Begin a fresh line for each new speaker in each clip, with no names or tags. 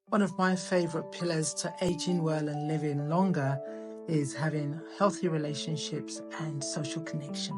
One of my favorite pillars to aging well and living longer is having healthy relationships and social connection.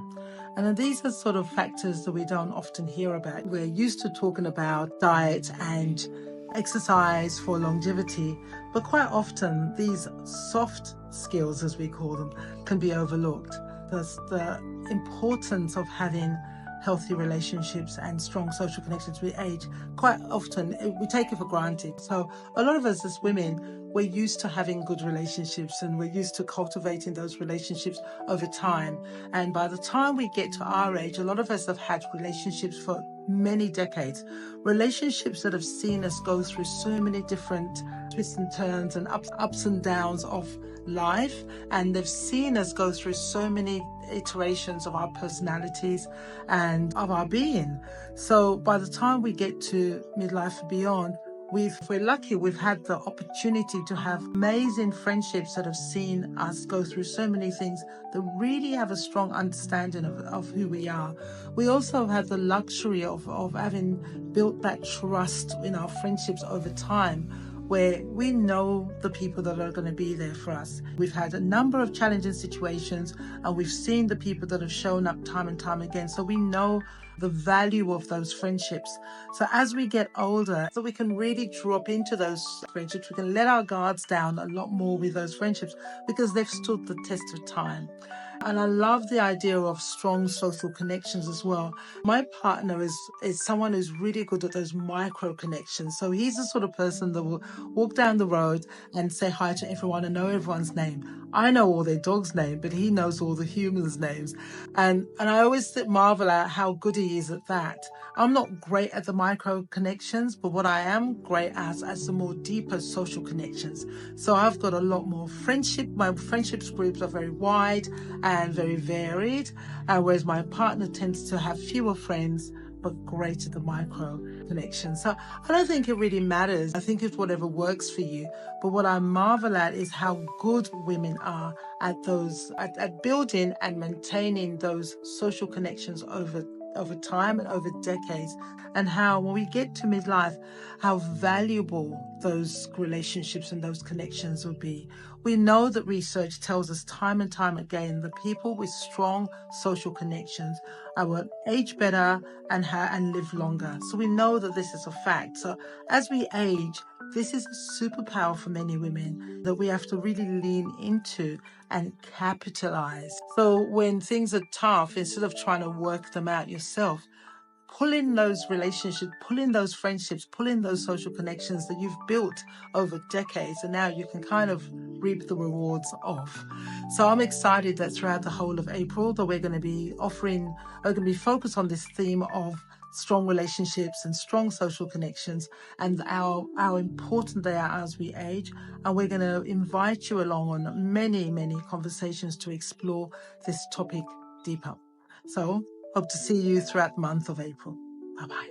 And then these are sort of factors that we don't often hear about. We're used to talking about diet and exercise for longevity, but quite often these soft skills, as we call them, can be overlooked. The importance of having healthy relationships and strong social connections with age, quite often we take it for granted. So a lot of us as women, we're used to having good relationships and we're used to cultivating those relationships over time. And by the time we get to our age, a lot of us have had relationships for many decades, relationships that have seen us go through so many different twists and turns and ups and downs of life, and they've seen us go through so many iterations of our personalities and of our being. So by the time we get to midlife and beyond, if we're lucky, we've had the opportunity to have amazing friendships that have seen us go through so many things that really have a strong understanding of who we are. We also have the luxury of having built that trust in our friendships over time, where we know the people that are going to be there for us. We've had a number of challenging situations and we've seen the people that have shown up time and time again. So we know the value of those friendships. So as we get older, so we can really drop into those friendships. We can let our guards down a lot more with those friendships because they've stood the test of time. And I love the idea of strong social connections as well. My partner is someone who's really good at those micro connections. So he's the sort of person that will walk down the road and say hi to everyone and know everyone's name. I know all their dog's name, but he knows all the humans' names. And I always marvel at how good he is at that. I'm not great at the micro connections, but what I am great at is the more deeper social connections. So I've got a lot more friendship. My friendships groups are very wide and very varied, whereas my partner tends to have fewer friends but great at the micro connections. So I don't think it really matters. I think it's whatever works for you. But what I marvel at is how good women are at at building and maintaining those social connections over time and over decades, and how when we get to midlife, how valuable those relationships and those connections will be. We know that research tells us time and time again that people with strong social connections will age better and live longer. So we know that this is a fact. So as we age, this is a superpower for many women that we have to really lean into and capitalize. So when things are tough, instead of trying to work them out yourself, pull in those relationships, pull in those friendships, pull in those social connections that you've built over decades, and now you can kind of reap the rewards of. So I'm excited that throughout the whole of April that we're going to be focused on this theme of strong relationships and strong social connections and how important they are as we age. And we're going to invite you along on many, many conversations to explore this topic deeper. So hope to see you throughout the month of April. Bye-bye.